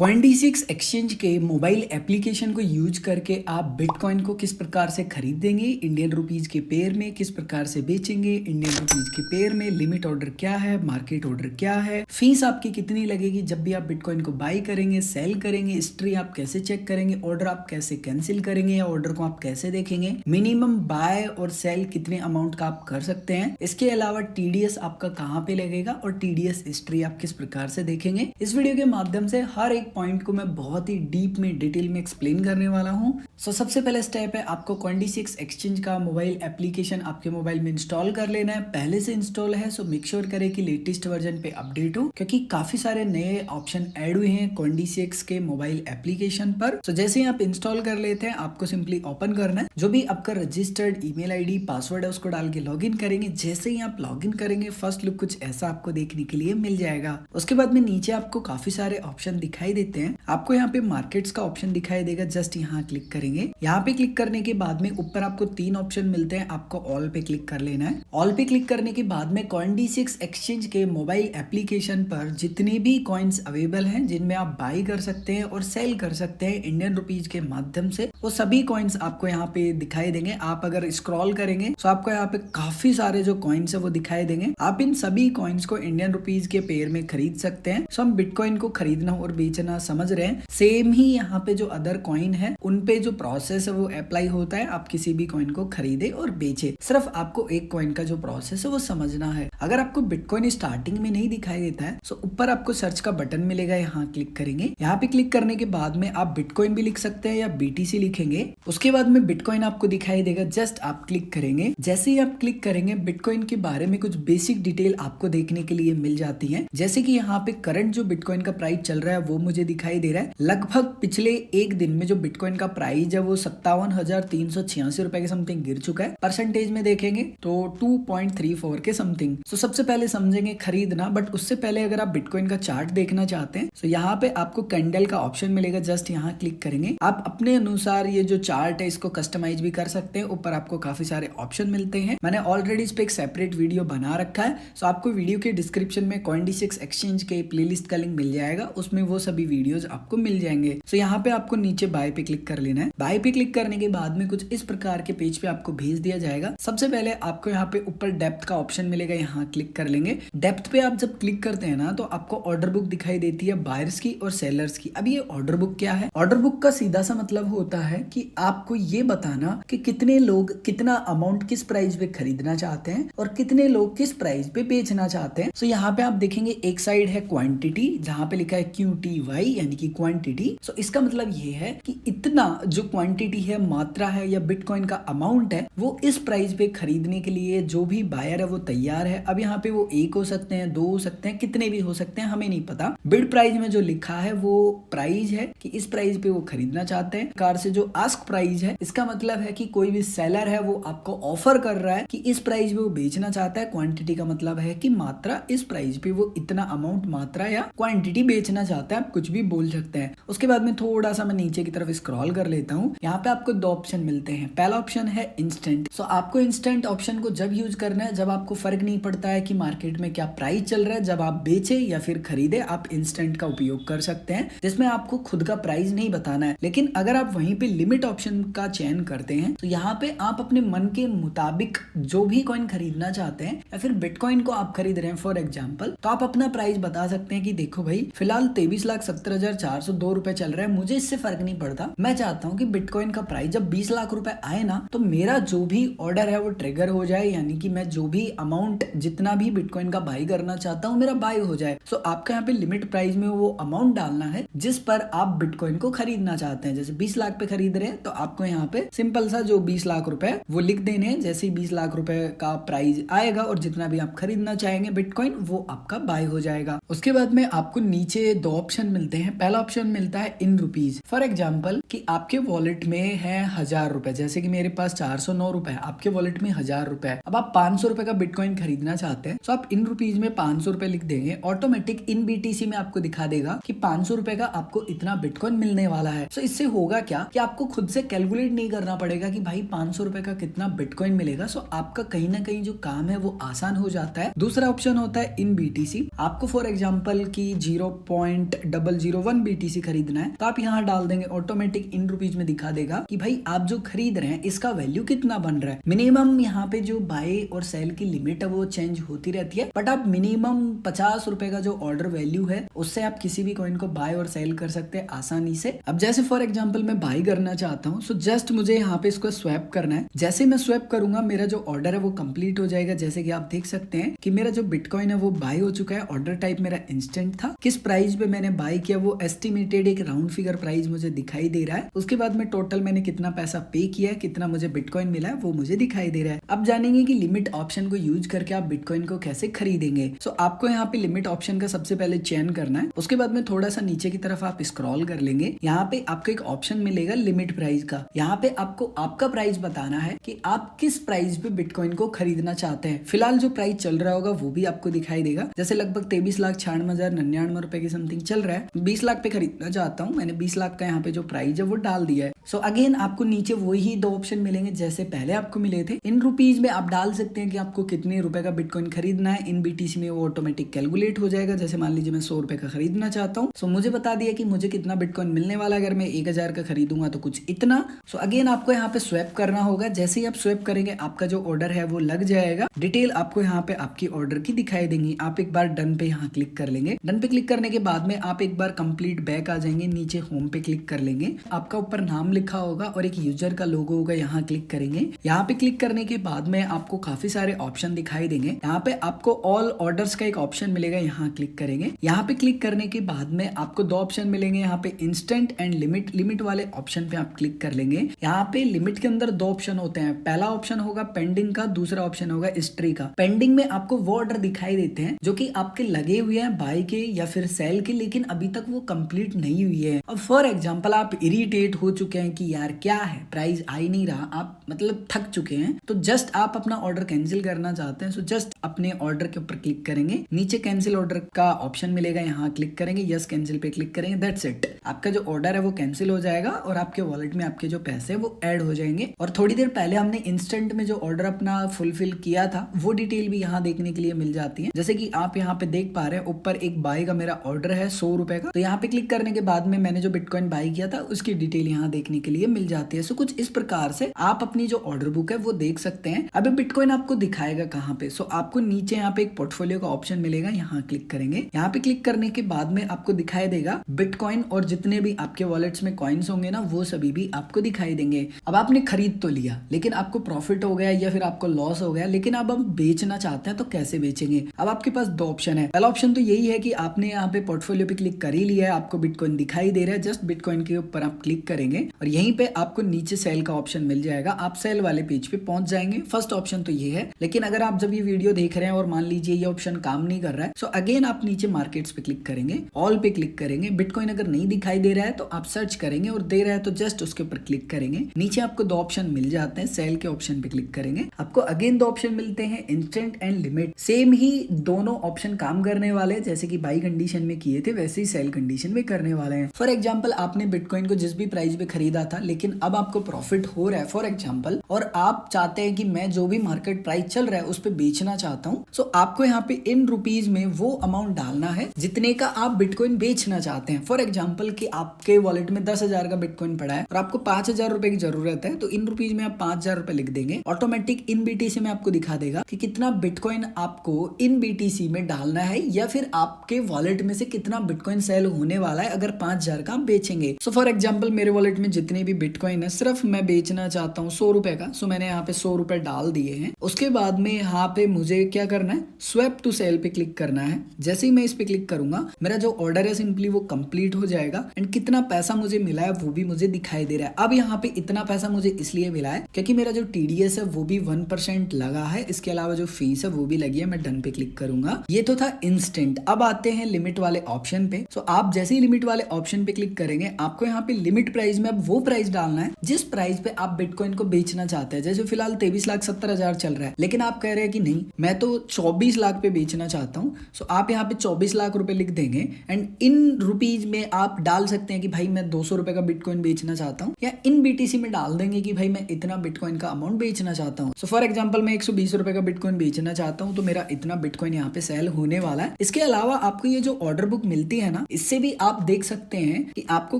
Coin-D6 exchange के mobile application को use करके आप बिटकॉइन को किस प्रकार से खरीदेंगे, इंडियन रुपीज के पेयर में किस प्रकार से बेचेंगे, इंडियन रुपीज के पेयर में लिमिट ऑर्डर क्या है, मार्केट ऑर्डर क्या है, फीस आपकी कितनी लगेगी जब भी आप बिटकॉइन को बाई करेंगे, सेल करेंगे, हिस्ट्री आप कैसे चेक करेंगे, ऑर्डर आप कैसे कैंसिल करेंगे या ऑर्डर को आप कैसे देखेंगे, मिनिमम बाय और सेल कितने अमाउंट का आप कर सकते हैं, इसके अलावा टीडीएस आपका कहाँ पे लगेगा और टीडीएस हिस्ट्री आप किस प्रकार से देखेंगे। इस वीडियो के माध्यम से हर एक पॉइंट को मैं बहुत ही डीप में डिटेल में एक्सप्लेन करने वाला हूं। सबसे पहले स्टेप है आपको Coin-D6 एक्सचेंज का मोबाइल एप्लीकेशन आपके मोबाइल में इंस्टॉल कर लेना है। पहले से इंस्टॉल है सो मेक श्योर करें कि लेटेस्ट वर्जन पे अपडेट हो, क्योंकि काफी सारे नए ऑप्शन ऐड हुए हैं Coin-D6 के मोबाइल एप्लीकेशन पर। जैसे ही आप इंस्टॉल कर लेते हैं आपको सिंपली ओपन करना है, जो भी आपका रजिस्टर्ड ईमेल आईडी पासवर्ड है उसको डाल के लॉगिन करेंगे। जैसे ही आप लॉगिन करेंगे फर्स्ट लुक कुछ ऐसा आपको देखने के लिए मिल जाएगा। उसके बाद में नीचे आपको काफी सारे ऑप्शन दिखाई देते हैं। आपको यहाँ पे मार्केट्स का ऑप्शन दिखाई देगा, जस्ट यहाँ क्लिक करेंगे। यहाँ पे क्लिक करने के बाद में ऊपर आपको 3 ऑप्शन मिलते हैं, आपको ऑल पे क्लिक कर लेना है। ऑल पे क्लिक करने के बाद में Coin-D6 एक्सचेंज के मोबाइल एप्लीकेशन पर जितने भी कॉइन्स अवेलेबल हैं जिनमें आप बाई कर सकते हैं और सेल कर सकते हैं इंडियन रुपीज के माध्यम से, वो सभी कॉइन्स आपको यहाँ पे दिखाई देंगे। आप अगर स्क्रॉल करेंगे तो आपको यहाँ पे काफी सारे जो कॉइन्स है वो दिखाई देंगे। आप इन सभी कॉइन्स को इंडियन रुपीज के पेयर में खरीद सकते हैं। सो हम बिटकॉइन को खरीदना और बेचना समझ रहे हैं। सेम ही यहाँ पे जो अदर कॉइन है उन पे जो प्रोसेस है वो अप्लाई होता है। आप किसी भी कॉइन को खरीदे और बेचे, सिर्फ आपको एक कॉइन का जो प्रोसेस है वो समझना है। अगर आपको बिटकॉइन स्टार्टिंग में नहीं दिखाई देता है तो ऊपर आपको सर्च का बटन मिलेगा, यहाँ क्लिक करेंगे। यहाँ पे क्लिक करने के बाद में आप बिटकॉइन भी लिख सकते हैं या बीटीसी लिखेंगे। उसके बाद में बिटकॉइन आपको दिखाई देगा, जस्ट आप क्लिक करेंगे। जैसे ही आप क्लिक करेंगे बिटकॉइन के बारे में कुछ बेसिक डिटेल आपको देखने के लिए मिल जाती है। जैसे कि यहाँ पे करंट जो बिटकॉइन का प्राइस चल रहा है वो मुझे दिखाई दे रहा है। लगभग पिछले एक दिन में जो बिटकॉइन का प्राइस है वो 57,386 रुपए के समथिंग गिर चुका है। परसेंटेज में देखेंगे तो 2.34 के समथिंग। तो सबसे पहले समझेंगे खरीदना, बट उससे पहले अगर आप बिटकॉइन का चार्ट देखना चाहते हैं तो यहाँ पे आपको कैंडल का ऑप्शन मिलेगा, जस्ट यहाँ क्लिक करेंगे। आप अपने अनुसार ये जो चार्ट है इसको कस्टमाइज भी कर सकते हैं। ऊपर आपको काफी सारे ऑप्शन मिलते हैं। मैंने ऑलरेडी इस पे एक सेपरेट वीडियो बना रखा है, सो आपको वीडियो के डिस्क्रिप्शन में Coin-D6 एक्सचेंज के प्लेलिस्ट का लिंक मिल जाएगा, उसमें वो सभी वीडियोस आपको मिल जाएंगे। सो यहाँ पे आपको नीचे बाय पे क्लिक कर लेना है। बाय पे क्लिक करने के बाद में कुछ इस प्रकार के पेज पे आपको भेज दिया जाएगा। सबसे पहले आपको यहाँ पे ऊपर डेप्थ का ऑप्शन मिलेगा, यहाँ क्लिक कर लेंगे। डेप्थ पे आप जब क्लिक करते हैं ना तो आपको ऑर्डर बुक दिखाई देती है बायर्स की और सेलर्स की। अब ये ऑर्डर बुक क्या है? ऑर्डर बुक का सीधा सा मतलब होता है कि आपको ये बताना कि कितने लोग कितना अमाउंट किस प्राइस पे खरीदना चाहते हैं और कितने लोग किस प्राइस पे बेचना चाहते हैं। सो यहाँ पे आप देखेंगे एक साइड है क्वांटिटी, जहाँ पे लिखा है QTY यानी कि क्वांटिटी। सो इसका मतलब ये है कि इतना जो क्वांटिटी है, मात्रा है या बिटकॉइन का अमाउंट है, वो इस प्राइस पे खरीदने के लिए जो भी बायर है वो तैयार है। अब यहाँ पे वो 1 हो सकते हैं, 2 हो सकते हैं, कितने भी हो सकते हैं, हमें नहीं पता। बिड प्राइस में जो लिखा है वो प्राइस है कि इस प्राइस पे वो खरीदना चाहते हैं। कार से जो आस्क प्राइस है इसका मतलब है कि कोई भी सेलर है वो आपको ऑफर कर रहा है कि इस प्राइस पे वो बेचना चाहता है। क्वांटिटी का मतलब है कि मात्रा, इस प्राइस पे वो इतना अमाउंट मात्रा या क्वांटिटी बेचना चाहता है। आप कुछ भी बोल सकते हैं। उसके बाद में थोड़ा सा मैं नीचे की तरफ स्क्रॉल कर लेता हूँ। यहाँ पे आपको 2 ऑप्शन मिलते हैं। पहला ऑप्शन है इंस्टेंट। सो आपको इंस्टेंट ऑप्शन को जब यूज करना है जब आपको फर्क नहीं पड़ता है कि मार्केट में क्या प्राइस चल रहा है, जब आप बेचे या फिर खरीदे आप इंस्टेंट का उपयोग कर सकते हैं, जिसमें आपको खुद का प्राइस नहीं बताना है। लेकिन अगर आप वहीं पे लिमिट ऑप्शन का चयन करते हैं तो यहाँ पे आप अपने मन के मुताबिक जो भी कॉइन खरीदना चाहते हैं या फिर बिटकॉइन को आप खरीद रहे हैं फॉर एग्जाम्पल, तो आप अपना प्राइस बता सकते हैं कि देखो भाई फिलहाल 23,70,402 रुपए चल रहा है, मुझे इससे फर्क नहीं पड़ता। मैं चाहता हूँ कि बिटकॉइन का प्राइस जब 20 लाख रुपए आए ना तो मेरा जो भी ऑर्डर है वो ट्रिगर हो जाए, यानी कि मैं जो भी अमाउंट जितना भी बिटकॉइन का बाई करना चाहता हूँ मेरा बाई हो जाए। सो आपका यहाँ पे लिमिट प्राइस में वो अमाउंट डालना है जिस पर आप बिटकॉइन को खरीदना चाहते हैं। जैसे 20 लाख पे खरीद रहे हैं तो आपको यहाँ पे सिंपल सा जो 20 लाख रुपए वो लिख देने हैं। जैसे ही 20 लाख रुपए का प्राइस आएगा और जितना भी आप खरीदना चाहेंगे बिटकॉइन वो आपका बाय हो जाएगा। उसके बाद में आपको नीचे 2 ऑप्शन मिलते हैं। पहला ऑप्शन मिलता है इन रुपीज। फॉर एग्जाम्पल कि आपके वॉलेट में है 1000 रुपए, जैसे कि मेरे पास 409 रुपए है, आपके वॉलेट में 1000 रुपए है। अब आप 500 रुपए का बिटकॉइन खरीदना चाहते हैं तो आप इन रुपीज में 500 रुपए लिख देंगे, ऑटोमेटिक इन बीटीसी में आपको दिखा देगा कि 500 रुपए का आपको इतना बिटकॉइन मिलने वाला है। सो इससे होगा क्या कि आपको खुद से कैलकुलेट नहीं करना पड़ेगा कि भाई 500 रुपए का कितना बिटकॉइन मिलेगा। सो आपका कहीं ना कहीं जो काम है वो आसान हो जाता है। दूसरा ऑप्शन होता है इन बीटीसी। आपको फॉर एग्जाम्पल की 0.001 बीटीसी खरीदना है तो आप यहाँ डाल देंगे, ऑटोमेटिक इन रुपीज में दिखा देगा कि भाई आप जो खरीद रहे हैं इसका वैल्यू कितना बन रहा है। मिनिमम यहाँ पे जो बाय और सेल की लिमिट है वो चेंज होती रहती है, बट आप मिनिमम 50 रुपए का जो ऑर्डर वैल्यू है उससे आप किसी भी कॉइन को बाय और सेल कर सकते हैं आसानी से। अब जैसे फॉर एग्जांपल मैं बाय करना चाहता हूँ, सो जस्ट मुझे यहाँ पे इसको स्वैप करना है। जैसे मैं स्वैप करूंगा मेरा जो ऑर्डर है वो कंप्लीट हो जाएगा। जैसे कि आप देख सकते हैं कि मेरा जो बिटकॉइन है वो बाय हो चुका है। ऑर्डर टाइप मेरा इंस्टेंट था, किस प्राइस पे मैंने बाय किया वो एस्टिमेटेड एक राउंड फिगर प्राइस मुझे दिखाई दे रहा है। उसके बाद में टोटल मैंने कितना पैसा पे किया है, कितना मुझे बिटकॉइन मिला है वो मुझे दिखाई दे रहा है। अब जानेंगे कि लिमिट ऑप्शन को यूज करके आप बिटकॉइन को कैसे खरीदेंगे। सो आपको यहाँ पे लिमिट ऑप्शन का सबसे पहले चयन करना है। उसके बाद में थोड़ा सा नीचे की तरफ आप स्क्रॉल कर लेंगे, यहाँ पे आपको एक ऑप्शन मिलेगा लिमिट प्राइस का। यहाँ पे आपको आपका प्राइस बताना है कि आप किस प्राइस पे बिटकॉइन को खरीदना चाहते हैं। फिलहाल जो प्राइस चल रहा होगा वो भी आपको दिखाई देगा। जैसे लगभग 23,96,099 रुपए की समथिंग चल रहा है। 20 लाख पे खरीदना चाहता हूँ, मैंने 20 लाख का यहाँ पे जो प्राइस है वो डाल दिया है। सो अगेन आपको नीचे वही दो ऑप्शन मिलेंगे जैसे पहले आपको मिले थे। इन रुपीज में आप डाल सकते हैं कि आपको कितने रुपए का बिटकॉइन खरीदना है। इन बीटीसी में वो ऑटोमेटिक कैलकुलेट हो जाएगा। जैसे मान लीजिए मैं 100 रुपए का खरीदना चाहता हूँ, सो मुझे बता दिया कि मुझे कितना बिटकॉइन मिलने वाला है। अगर मैं 1000 का खरीदूंगा तो कुछ इतना। सो अगेन आपको यहाँ पे स्वैप करना होगा। जैसे ही आप स्वैप करेंगे आपका जो ऑर्डर है वो लग जाएगा। डिटेल आपको यहाँ पे आपकी ऑर्डर की दिखाई देंगी। आप एक बार डन पे यहाँ क्लिक कर लेंगे। डन पे क्लिक करने के बाद में आप एक बार कंप्लीट बैक आ जाएंगे, नीचे होम पे क्लिक कर लेंगे। आपका ऊपर नाम लिखा होगा और एक यूजर का लोगो होगा, यहाँ क्लिक करेंगे। यहाँ पे क्लिक करने के बाद में आपको काफी सारे ऑप्शन दिखाई देंगे। यहाँ पे आपको ऑल ऑर्डर्स का एक ऑप्शन मिलेगा, यहाँ क्लिक करेंगे। यहाँ पे क्लिक करने के बाद में आपको दो ऑप्शन मिलेंगे, यहाँ पे इंस्टेंट एंड लिमिट। लिमिट वाले ऑप्शन पे आप क्लिक कर लेंगे। यहाँ पे लिमिट के अंदर दो ऑप्शन होते हैं, पहला ऑप्शन होगा पेंडिंग का, दूसरा ऑप्शन होगा हिस्ट्री का। पेंडिंग में आपको वो ऑर्डर दिखाई देते हैं जो कि आपके लगे हुए हैं बाय के या फिर सेल के, लेकिन अभी तक वो कंप्लीट नहीं हुई है। अब फॉर एग्जांपल आप इरिटेट हो चुके हैं कि यार क्या है प्राइस आ ही नहीं रहा, आप मतलब थक चुके हैं, तो जस्ट आप अपना ऑर्डर कैंसिल करना चाहते हैं। सो जस्ट अपने ऑर्डर के ऊपर क्लिक करेंगे, नीचे कैंसिल ऑर्डर का ऑप्शन मिलेगा, यहाँ क्लिक करेंगे, यस कैंसिल पे क्लिक करेंगे। दैट्स इट, आपका जो ऑर्डर है वो कैंसिल हो जाएगा और आपके वॉलेट में आपके जो पैसे वो ऐड हो जाएंगे। और थोड़ी देर पहले हमने इंस्टेंट में जो ऑर्डर अपना फुलफिल किया था वो डिटेल भी यहाँ देखने के लिए मिल जाती है। जैसे कि आप यहाँ पे देख पा रहे हैं ऊपर एक बाय का मेरा ऑर्डर है 100 रुपए का, तो यहाँ पे क्लिक करने के बाद में मैंने जो बिटकॉइन बाय किया था उसकी डिटेल यहाँ देखने के लिए मिल जाती है। सो कुछ इस प्रकार से आप अपनी जो ऑर्डर बुक है वो देख सकते हैं। अभी बिटकॉइन आपको दिखाएगा कहाँ पे, सो आपको नीचे यहाँ पे एक पोर्टफोलियो का ऑप्शन मिलेगा, यहाँ क्लिक करेंगे। यहाँ पे क्लिक करने के बाद में आपको दिखाई देगा बिटकॉइन और जितने भी आपके वॉलेट्स में कॉइन्स होंगे ना वो सभी भी आपको दिखाई देंगे। अब आपने खरीद तो लिया लेकिन आपको प्रॉफिट हो गया या फिर आपको लॉस हो गया, लेकिन अब हम बेचना चाहते हैं तो कैसे बेचेंगे। अब आपके पास दो ऑप्शन है। पहला ऑप्शन तो यही है कि आपने यहाँ पे पोर्टफोलियो पे क्लिक कर ही लिया है, आपको बिटकॉइन दिखाई दे रहा है, जस्ट बिटकॉइन के ऊपर आप क्लिक करेंगे और यहीं पे आपको नीचे सेल का ऑप्शन मिल जाएगा, आप सेल वाले पेज पे पहुंच जाएंगे। फर्स्ट ऑप्शन तो ये है, लेकिन अगर आप जब ये वीडियो देख रहे हैं और मान लीजिए ये ऑप्शन काम नहीं कर रहा है, सो अगेन आप नीचे मार्केट्स पे क्लिक करेंगे, ऑल पे क्लिक करेंगे। बिटकॉइन अगर नहीं दिखाई दे रहा है तो आप सर्च करेंगे और दे रहा है तो जस्ट उसके ऊपर क्लिक करेंगे। नीचे आपको दो ऑप्शन मिल जाते हैं, सेल के ऑप्शन पे क्लिक करेंगे, आपको अगेन दो ऑप्शन मिलते हैं, इंस्टेंट एंड लिमिट। सेम ही दोनों ऑप्शन काम करने वाले हैं, जैसे कि बाई कंडीशन में किए थे वैसे ही सेल कंडीशन में करने वाले हैं। फॉर एग्जांपल आपने बिटकॉइन को जिस भी प्राइस पे खरीदा था लेकिन अब आपको प्रॉफिट हो रहा है फॉर एग्जांपल, और आप चाहते हैं कि मैं जो भी मार्केट प्राइस चल रहा है उस पे बेचना चाहता हूं, सो आपको यहाँ पे इन रुपीज में वो अमाउंट डालना है जितने का आप बिटकॉइन बेचना चाहते हैं। फॉर एग्जांपल कि आपके वॉलेट में 10,000 का बिटकॉइन पड़ा है और आपको 5,000 रुपए की जरूरत है, तो इन रुपीज में आप 5,000 रुपए लिख देंगे। ऑटोमेटिक इन बीटीसी में आपको दिखा देगा कि कितना बिटकॉइन आपको इन बीटीसी में डालना है या फिर आपके वॉलेट में से कितना बिटकॉइन सेल होने वाला है अगर 5,000 का आप बेचेंगे। सो फॉर एग्जांपल मेरे वॉलेट में जितने भी बिटकॉइन है सिर्फ मैं बेचना चाहता हूँ 100 रुपए का, सो मैंने यहाँ पे 100 रुपए डाल दिए हैं। उसके बाद में यहाँ पे मुझे क्या करना है, स्वैप टू सेल पे क्लिक करना है। जैसे ही मैं इस पे क्लिक करूंगा मेरा जो ऑर्डर है सिंपली वो कंप्लीट हो जाएगा एंड कितना पैसा मुझे मिला है वो भी मुझे दिखाई दे रहा है। अब यहाँ पे इतना पैसा मुझे इसलिए मिला है क्योंकि मेरा जो TDS है वो भी 1% लगा है, इसके अलावा जो फीस है वो भी लगी है। मैं डन पे क्लिक करूंगा। ये तो था इंस्टेंट। अब आते हैं लिमिट वाले ऑप्शन पे। सो आप जैसे ही लिमिट वाले ऑप्शन पे क्लिक करेंगे आपको यहाँ पे लिमिट प्राइस में अब वो प्राइस डालना है जिस प्राइस पे आप बिटकॉइन को बेचना चाहते हैं। जैसे फिलहाल 23,70,000 चल रहा है, लेकिन आप कह रहे हैं कि नहीं मैं तो 24 लाख पे बेचना चाहता हूँ। सो आप यहाँ पे 24 लाख रुपए लिख देंगे एंड इन रुपीज में आप डाल सकते हैं कि भाई मैं 200 रुपए का बिटकॉइन बेचना चाहता हूँ, या इन बीटीसी में डाल देंगे कि भाई मैं इतना बिटकॉइन का अमाउंट बेचना चाहता हूँ। सो फॉर एग्जाम्पल मैं 120 रुपए का बिटकॉइन बेचना चाहता हूँ, तो मेरा इतना बिटकॉइन यहाँ पे सेल होने वाला है। इसके अलावा आपको ये जो ऑर्डर बुक मिलती है ना, इससे भी आप देख सकते हैं कि आपको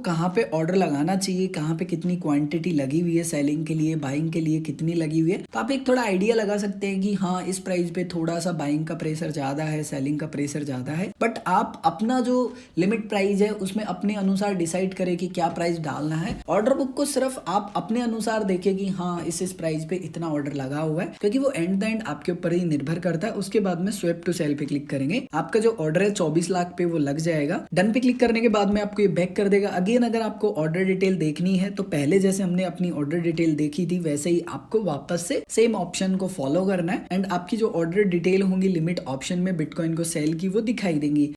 कहाँ पे ऑर्डर लगाना चाहिए, कहाँ पे कितनी क्वांटिटी लगी हुई है सेलिंग के लिए, बाइंग के लिए कितनी लगी हुई है। तो आप एक थोड़ा आइडिया लगा सकते हैं कि हाँ इस प्राइस पे थोड़ा सा बाइंग का प्रेशर ज्यादा है, सेलिंग का प्रेशर ज्यादा है। बट आप अपना जो लिमिट प्राइस है उसमें अपने अनुसार डिसाइड करें कि क्या प्राइस डालना है। ऑर्डर बुक को सिर्फ आप अपने अनुसार देखें कि हाँ इस प्राइस पे इतना ऑर्डर लगा हुआ है, क्योंकि वो एंड द एंड आपके ऊपर ही निर्भर करता है। उसके बाद में स्वेप टू सेल पे क्लिक करेंगे, आपका जो ऑर्डर है 24 लाख पे वो लग जाएगा। डन पे क्लिक करने के बाद में आपको ये बैक कर देगा। अगेन अगर आपको ऑर्डर डिटेल देखनी है तो पहले जैसे हमने अपनी ऑर्डर डिटेल देखी थी वैसे ही आपको वापस से सेम ऑप्शन को फॉलो करना है एंड आपकी जो ऑर्डर डिटेल होंगी लिमिट ऑप्शन में बिटकॉइन को सेल की वो दिखाई देंगी।